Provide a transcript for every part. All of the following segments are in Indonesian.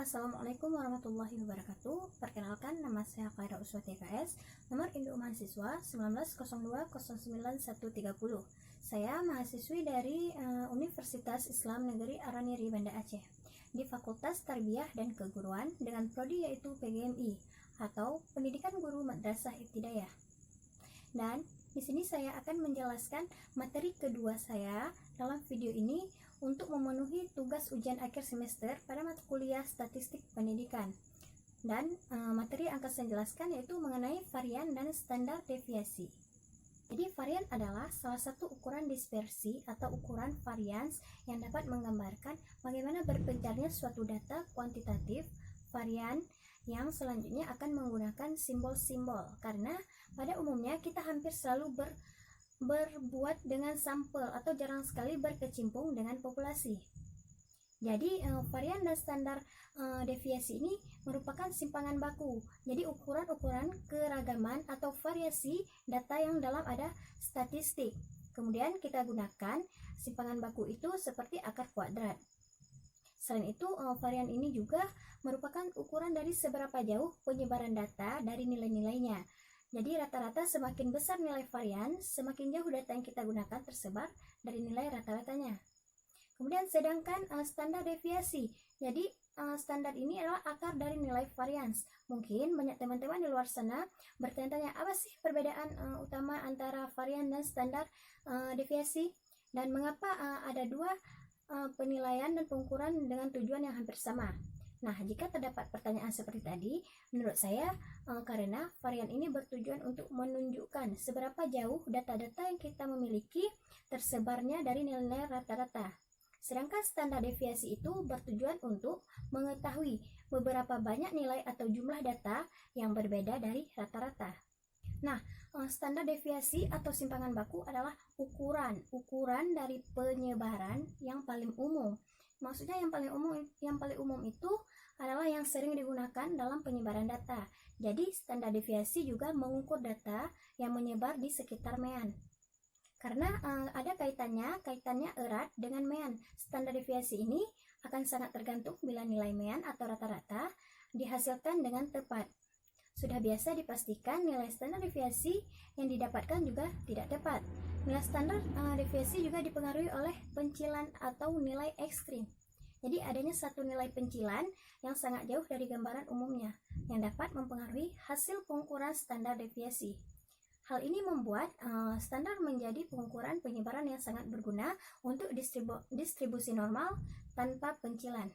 Assalamualaikum warahmatullahi wabarakatuh. Perkenalkan, nama saya Khaira Uswa TKS, nomor induk mahasiswa 1902091130. Saya mahasiswi dari Universitas Islam Negeri Araniri Banda Aceh di Fakultas Tarbiyah dan Keguruan dengan prodi yaitu PGMI atau Pendidikan Guru Madrasah Ibtidaiyah. Dan di sini saya akan menjelaskan materi kedua saya dalam video ini untuk memenuhi tugas ujian akhir semester pada mata kuliah Statistik Pendidikan. Dan materi yang akan saya jelaskan yaitu mengenai varian dan standar deviasi. Jadi varian adalah salah satu ukuran dispersi atau ukuran varians yang dapat menggambarkan bagaimana berpencarnya suatu data kuantitatif. Varian yang selanjutnya akan menggunakan simbol-simbol karena pada umumnya kita hampir selalu berbuat dengan sampel atau jarang sekali berkecimpung dengan populasi. Jadi varian dan standar deviasi ini merupakan simpangan baku. Jadi ukuran-ukuran keragaman atau variasi data yang dalam ada statistik. Kemudian kita gunakan simpangan baku itu seperti akar kuadrat. Selain itu, varian ini juga merupakan ukuran dari seberapa jauh penyebaran data dari nilai-nilainya. Jadi rata-rata semakin besar nilai varian, semakin jauh data yang kita gunakan tersebar dari nilai rata-ratanya. Kemudian sedangkan standar deviasi. Jadi standar ini adalah akar dari nilai varians. Mungkin banyak teman-teman di luar sana bertanya-tanya apa sih perbedaan utama antara varian dan standar deviasi dan mengapa ada dua penilaian dan pengukuran dengan tujuan yang hampir sama. Nah, jika terdapat pertanyaan seperti tadi, menurut saya karena varian ini bertujuan untuk menunjukkan seberapa jauh data-data yang kita memiliki tersebarnya dari nilai rata-rata. Sedangkan standar deviasi itu bertujuan untuk mengetahui beberapa banyak nilai atau jumlah data yang berbeda dari rata-rata. Nah, standar deviasi atau simpangan baku adalah ukuran dari penyebaran yang paling umum. Maksudnya yang paling umum itu adalah yang sering digunakan dalam penyebaran data. Jadi standar deviasi juga mengukur data yang menyebar di sekitar mean. Karena ada kaitannya erat dengan mean. Standar deviasi ini akan sangat tergantung bila nilai mean atau rata-rata dihasilkan dengan tepat. Sudah biasa dipastikan nilai standar deviasi yang didapatkan juga tidak tepat. Nilai standar deviasi juga dipengaruhi oleh pencilan atau nilai ekstrim. Jadi adanya satu nilai pencilan yang sangat jauh dari gambaran umumnya yang dapat mempengaruhi hasil pengukuran standar deviasi. Hal ini membuat standar menjadi pengukuran penyebaran yang sangat berguna untuk distribusi normal tanpa pencilan.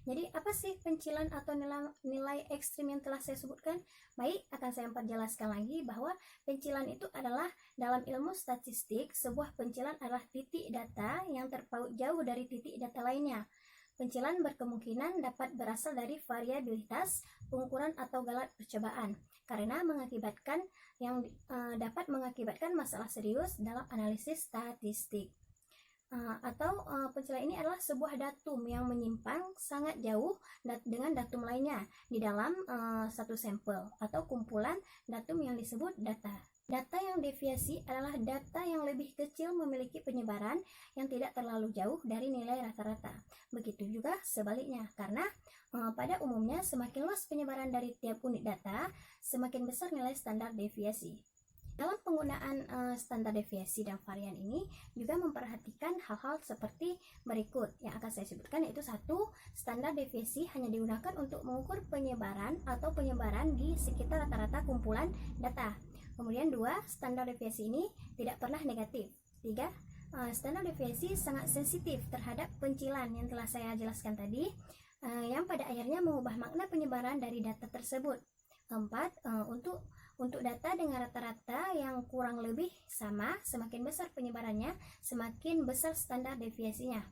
Jadi apa sih pencilan atau nilai ekstrim yang telah saya sebutkan? Baik, akan saya perjelaskan lagi bahwa pencilan itu adalah dalam ilmu statistik, sebuah pencilan adalah titik data yang terpaut jauh dari titik data lainnya. Pencilan berkemungkinan dapat berasal dari variabilitas, pengukuran atau galat percobaan karena dapat mengakibatkan masalah serius dalam analisis statistik. Pencilan ini adalah sebuah datum yang menyimpang sangat jauh dengan datum lainnya di dalam satu sampel atau kumpulan datum yang disebut data. Data yang deviasi adalah data yang lebih kecil memiliki penyebaran yang tidak terlalu jauh dari nilai rata-rata. Begitu juga sebaliknya, karena pada umumnya semakin luas penyebaran dari tiap unit data, semakin besar nilai standar deviasi. Dalam penggunaan standar deviasi dan varian ini juga memperhatikan hal-hal seperti berikut yang akan saya sebutkan, yaitu satu, standar deviasi hanya digunakan untuk mengukur penyebaran di sekitar rata-rata kumpulan data. Kemudian dua, standar deviasi ini tidak pernah negatif. Tiga, standar deviasi sangat sensitif terhadap pencilan yang telah saya jelaskan tadi, yang pada akhirnya mengubah makna penyebaran dari data tersebut. Keempat, untuk data dengan rata-rata yang kurang lebih sama, semakin besar penyebarannya, semakin besar standar deviasinya.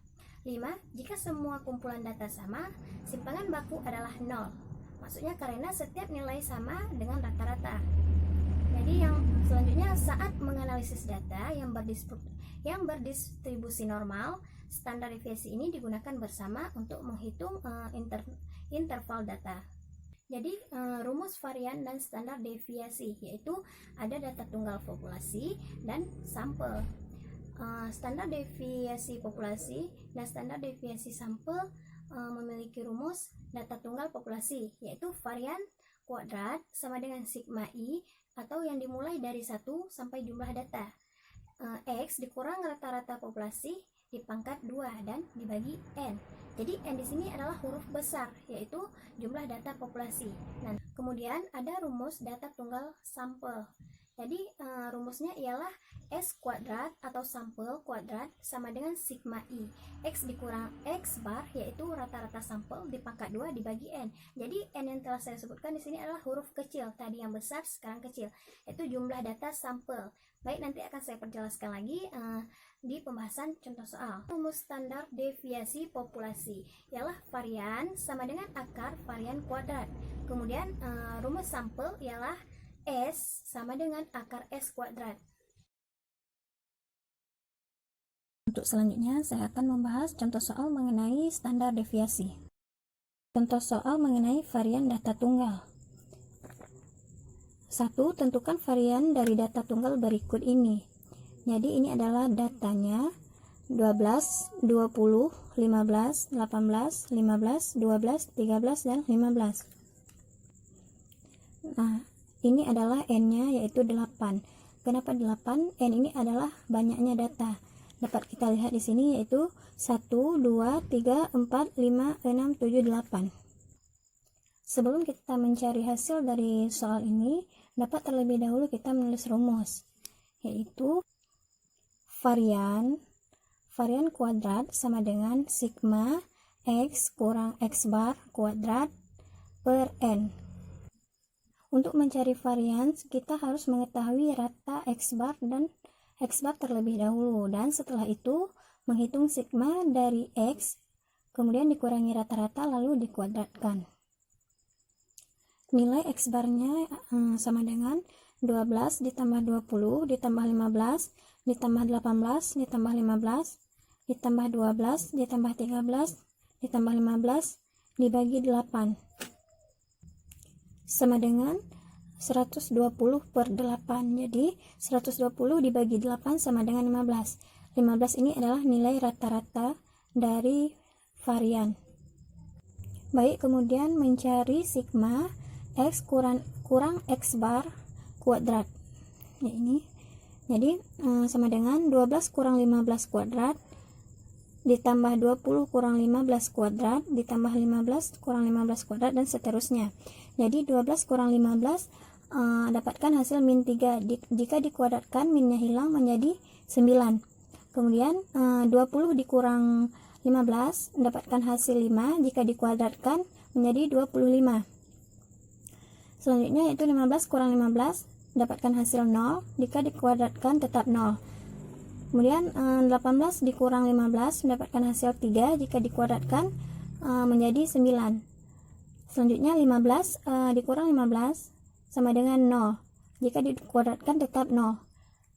5. Jika semua kumpulan data sama, simpangan baku adalah 0. Maksudnya karena setiap nilai sama dengan rata-rata. Jadi yang selanjutnya, saat menganalisis data yang berdistribusi normal, standar deviasi ini digunakan bersama untuk menghitung interval data. Jadi rumus varian dan standar deviasi yaitu ada data tunggal populasi dan sampel. Standar deviasi populasi dan standar deviasi sampel memiliki rumus data tunggal populasi, yaitu varian kuadrat sama dengan sigma I, atau yang dimulai dari 1 sampai jumlah data. X dikurang rata-rata populasi dipangkat 2 dan dibagi N. Jadi N di sini adalah huruf besar, yaitu jumlah data populasi. Nah, kemudian ada rumus data tunggal sampel. Jadi rumusnya ialah S kuadrat atau sampel kuadrat sama dengan sigma I. X dikurang X bar, yaitu rata-rata sampel dipangkat 2 dibagi N. Jadi N yang telah saya sebutkan di sini adalah huruf kecil, tadi yang besar sekarang kecil. Itu jumlah data sampel. Baik, nanti akan saya perjelaskan lagi di pembahasan contoh soal. Rumus standar deviasi populasi ialah varian sama dengan akar varian kuadrat. Kemudian rumus sampel ialah S sama dengan akar S kuadrat. Untuk selanjutnya saya akan membahas contoh soal mengenai standar deviasi. Contoh soal mengenai varian data tunggal. 1. Tentukan varian dari data tunggal berikut ini. Jadi ini adalah datanya 12, 20, 15, 18, 15, 12, 13, dan 15. Nah, ini adalah N-nya yaitu 8. Kenapa 8? N ini adalah banyaknya data. Dapat kita lihat di sini yaitu 1, 2, 3, 4, 5, 6, 7, 8. Sebelum kita mencari hasil dari soal ini, dapat terlebih dahulu kita menulis rumus, yaitu varian kuadrat sama dengan sigma X kurang X bar kuadrat per N. Untuk mencari varian, kita harus mengetahui rata X bar dan X bar terlebih dahulu, dan setelah itu menghitung sigma dari X, kemudian dikurangi rata-rata lalu dikuadratkan. Nilai X barnya sama dengan 12 ditambah 20 ditambah 15 ditambah 18 ditambah 15 ditambah 12 ditambah 13 ditambah 15 dibagi 8 sama dengan 120 per 8. Jadi 120 dibagi 8 sama dengan 15. 15 ini adalah nilai rata-rata dari varian. Baik, kemudian mencari sigma X kurang X bar kuadrat. Ya, ini. Jadi sama dengan 12 kurang 15 kuadrat ditambah 20 kurang 15 kuadrat ditambah 15 kurang 15 kuadrat dan seterusnya. Jadi 12 kurang 15 dapatkan hasil min 3. Jika dikuadratkan, minnya hilang menjadi 9. Kemudian 20 dikurang 15 mendapatkan hasil 5. Jika dikuadratkan menjadi 25. Selanjutnya yaitu 15 kurang 15 dapatkan hasil 0. Jika dikuadratkan tetap 0. Kemudian 18 dikurang 15 mendapatkan hasil 3. Jika dikuadratkan menjadi 9. Selanjutnya 15 dikurang 15 sama dengan 0. Jika dikuadratkan tetap 0.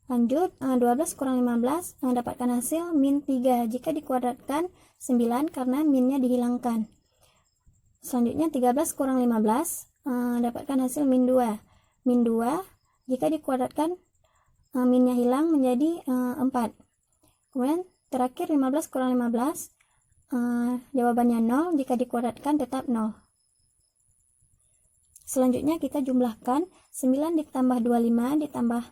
Lanjut 12 kurang 15 mendapatkan hasil min 3. Jika dikuadratkan 9 karena minnya dihilangkan. Selanjutnya 13 kurang 15 dapatkan hasil min 2. Min 2 jika dikuadratkan minnya hilang menjadi 4. Kemudian terakhir 15 kurang 15 jawabannya 0. Jika dikuadratkan tetap 0. Selanjutnya kita jumlahkan 9 ditambah 25 ditambah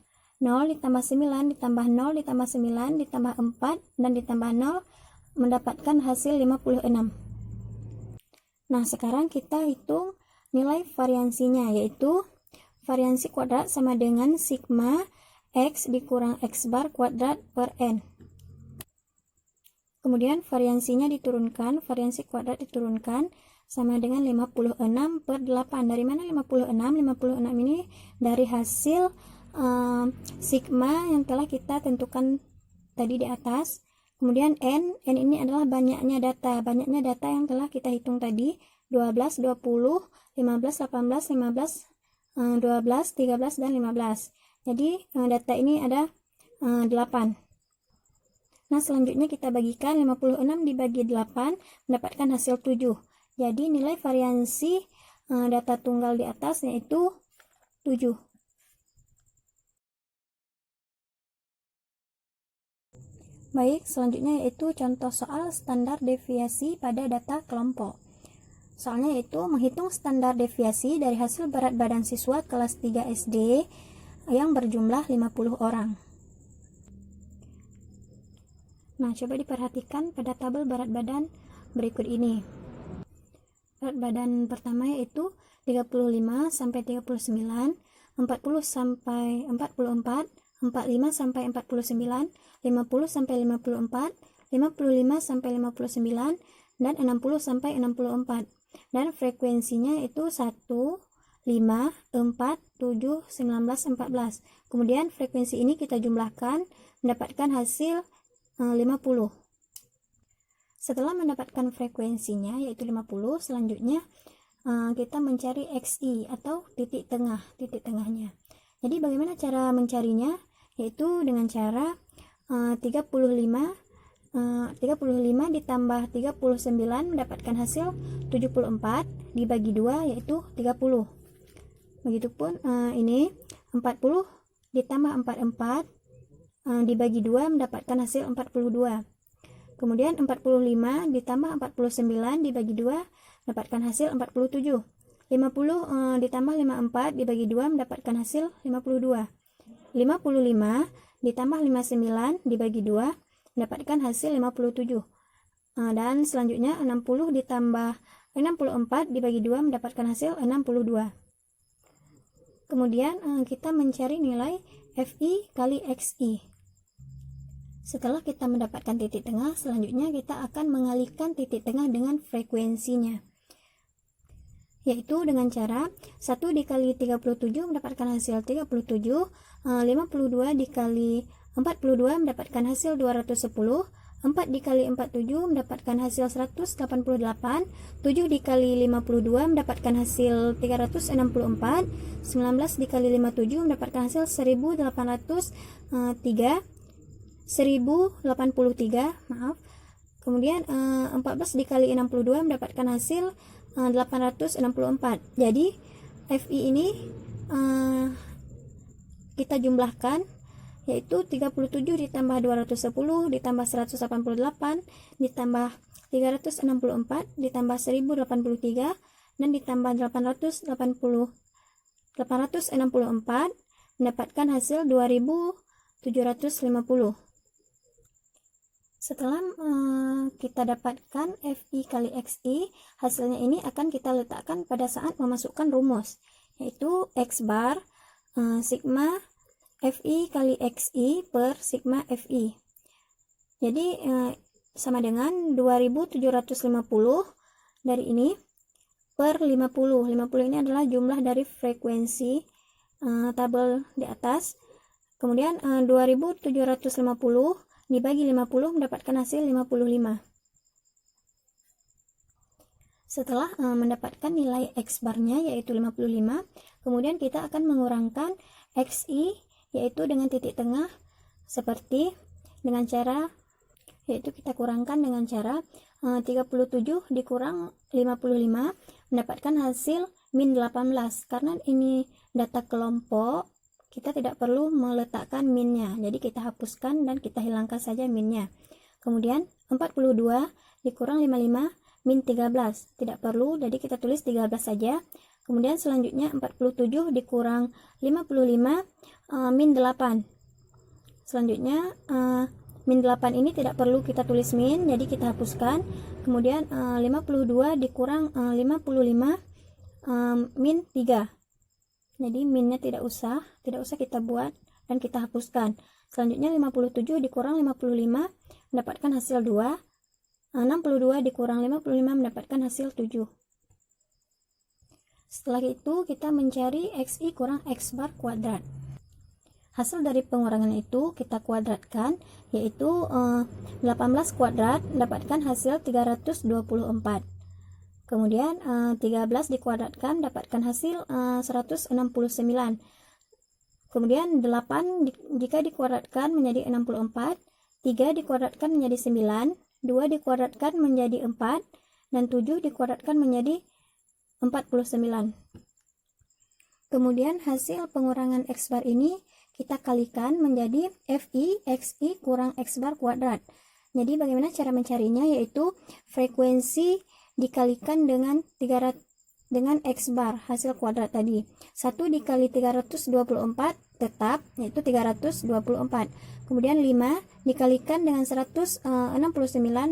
0 ditambah 9 ditambah 0 ditambah 9 ditambah 4 dan ditambah 0 mendapatkan hasil 56. Nah, sekarang kita hitung nilai variansinya, yaitu variansi kuadrat sama dengan sigma X dikurang X bar kuadrat per N. Kemudian variansinya diturunkan, variansi kuadrat diturunkan sama dengan 56 per 8. Dari mana 56? 56 ini dari hasil sigma yang telah kita tentukan tadi di atas. Kemudian N ini adalah banyaknya data yang telah kita hitung tadi, 12, 20, 15, 18, 15, 12, 13, dan 15. Jadi data ini ada 8. Nah, selanjutnya kita bagikan 56 dibagi 8 mendapatkan hasil 7. Jadi nilai variansi data tunggal di atas yaitu 7. Baik, selanjutnya yaitu contoh soal standar deviasi pada data kelompok. Soalnya yaitu menghitung standar deviasi dari hasil berat badan siswa kelas 3 SD yang berjumlah 50 orang. Nah, coba diperhatikan pada tabel berat badan berikut ini. Berat badan pertama yaitu 35 sampai 39, 40 sampai 44, 45 sampai 49, 50 sampai 54, 55 sampai 59, dan 60 sampai 64. Dan frekuensinya itu 1, 5, 4, 7, 19, 14. Kemudian frekuensi ini kita jumlahkan mendapatkan hasil 50. Setelah mendapatkan frekuensinya yaitu 50, selanjutnya kita mencari XI atau titik tengahnya. Jadi bagaimana cara mencarinya? Yaitu dengan cara 35 ditambah 39 mendapatkan hasil 74 dibagi 2 yaitu 30. Begitupun ini 40 ditambah 44 dibagi 2 mendapatkan hasil 42. Kemudian 45 ditambah 49 dibagi 2 mendapatkan hasil 47. 50 ditambah 54 dibagi 2 mendapatkan hasil 52. 55 ditambah 59 dibagi 2 mendapatkan hasil 57. Dan selanjutnya 60 ditambah 64 dibagi 2 mendapatkan hasil 62. Kemudian kita mencari nilai FI kali XI. Setelah kita mendapatkan titik tengah, selanjutnya kita akan mengalihkan titik tengah dengan frekuensinya, yaitu dengan cara 1 dikali 37 mendapatkan hasil 37, 52 dikali 42 mendapatkan hasil 210, 4 dikali 47 mendapatkan hasil 188, 7 dikali 52 mendapatkan hasil 364, 19 dikali 57 mendapatkan hasil 1083, maaf. Kemudian 14 dikali 62 mendapatkan hasil 864. Jadi FI ini kita jumlahkan yaitu 37 ditambah 210 ditambah 188 ditambah 364 ditambah 1083 dan ditambah 864 mendapatkan hasil 2750. Setelah kita dapatkan FI kali XI, hasilnya ini akan kita letakkan pada saat memasukkan rumus, yaitu X bar sigma FI kali XI per sigma FI. Jadi sama dengan 2750 dari ini per 50. 50 ini adalah jumlah dari frekuensi tabel di atas. Kemudian 2750 dibagi 50 mendapatkan hasil 55. Setelah mendapatkan nilai X barnya yaitu 55, kemudian kita akan mengurangkan XI yaitu dengan titik tengah seperti dengan cara yaitu kita kurangkan dengan cara 37 dikurang 55 mendapatkan hasil min 18. Karena ini data kelompok, kita tidak perlu meletakkan minnya, jadi kita hapuskan dan kita hilangkan saja minnya. Kemudian 42 dikurang 55 min 13, tidak perlu, jadi kita tulis 13 saja. Kemudian selanjutnya 47 dikurang 55 min 8. Selanjutnya min 8 ini tidak perlu kita tulis min, jadi kita hapuskan. Kemudian 52 dikurang 55 min 3. Jadi minnya tidak usah kita buat dan kita hapuskan. Selanjutnya 57 dikurang 55 mendapatkan hasil 2. 62 dikurang 55 mendapatkan hasil 7. Setelah itu kita mencari XI kurang X bar kuadrat. Hasil dari pengurangan itu kita kuadratkan, yaitu 18 kuadrat mendapatkan hasil 324. Kemudian 13 dikuadratkan dapatkan hasil 169. Kemudian 8 jika dikuadratkan menjadi 64, 3 dikuadratkan menjadi 9, 2 dikuadratkan menjadi 4, dan 7 dikuadratkan menjadi 49. Kemudian hasil pengurangan X bar ini kita kalikan menjadi FI XI kurang X bar kuadrat. Jadi bagaimana cara mencarinya, yaitu frekuensi dikalikan dengan 300 dengan X bar hasil kuadrat tadi. 1 dikali 324 tetap, yaitu 324. Kemudian 5 dikalikan dengan 169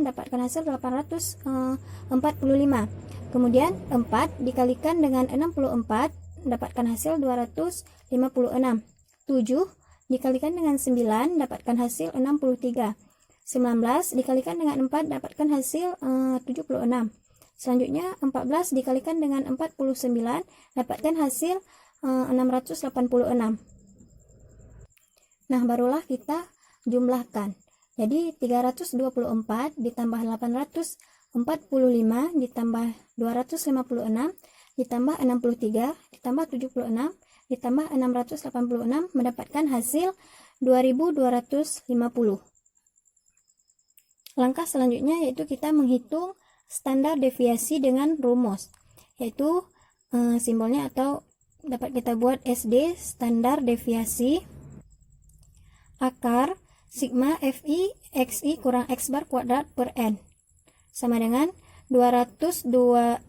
dapatkan hasil 845. Kemudian 4 dikalikan dengan 64 dapatkan hasil 256. 7 dikalikan dengan 9 dapatkan hasil 63. 19 dikalikan dengan 4 dapatkan hasil 76. Selanjutnya 14 dikalikan dengan 49 dapatkan hasil 686. Nah, barulah kita jumlahkan. Jadi 324 ditambah 845 ditambah 256 ditambah 63 ditambah 76 ditambah 686 mendapatkan hasil 2250. Langkah selanjutnya yaitu kita menghitung standar deviasi dengan rumus, yaitu simbolnya atau dapat kita buat SD, standar deviasi akar sigma FI XI kurang X bar kuadrat per N sama dengan 2250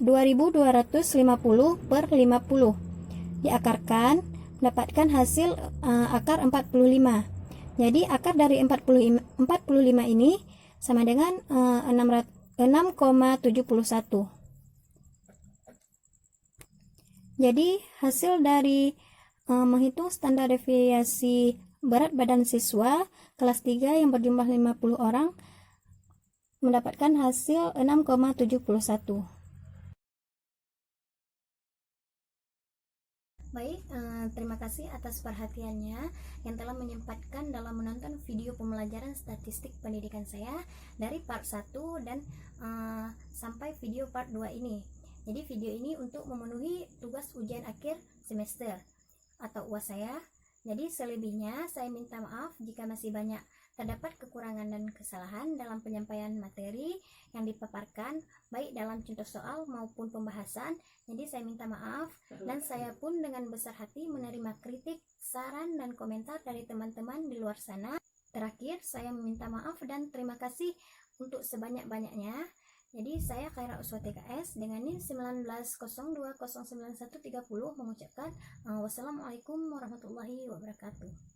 per 50 diakarkan mendapatkan hasil akar 45. Jadi akar dari 45 ini sama dengan 6,71. Jadi hasil dari menghitung standar deviasi berat badan siswa kelas 3 yang berjumlah 50 orang mendapatkan hasil 6,71. Baik, terima kasih atas perhatiannya yang telah menyempatkan dalam menonton video pembelajaran statistik pendidikan saya dari part 1 dan sampai video part 2 ini. Jadi video ini untuk memenuhi tugas ujian akhir semester atau UAS saya. Jadi selebihnya saya minta maaf jika masih banyak terdapat kekurangan dan kesalahan dalam penyampaian materi yang dipaparkan baik dalam contoh soal maupun pembahasan. Jadi saya minta maaf dan saya pun dengan besar hati menerima kritik, saran dan komentar dari teman-teman di luar sana. Terakhir saya meminta maaf dan terima kasih untuk sebanyak-banyaknya. Jadi saya Khaira Uswa TKS dengan NIM 1902099130 mengucapkan wassalamualaikum warahmatullahi wabarakatuh.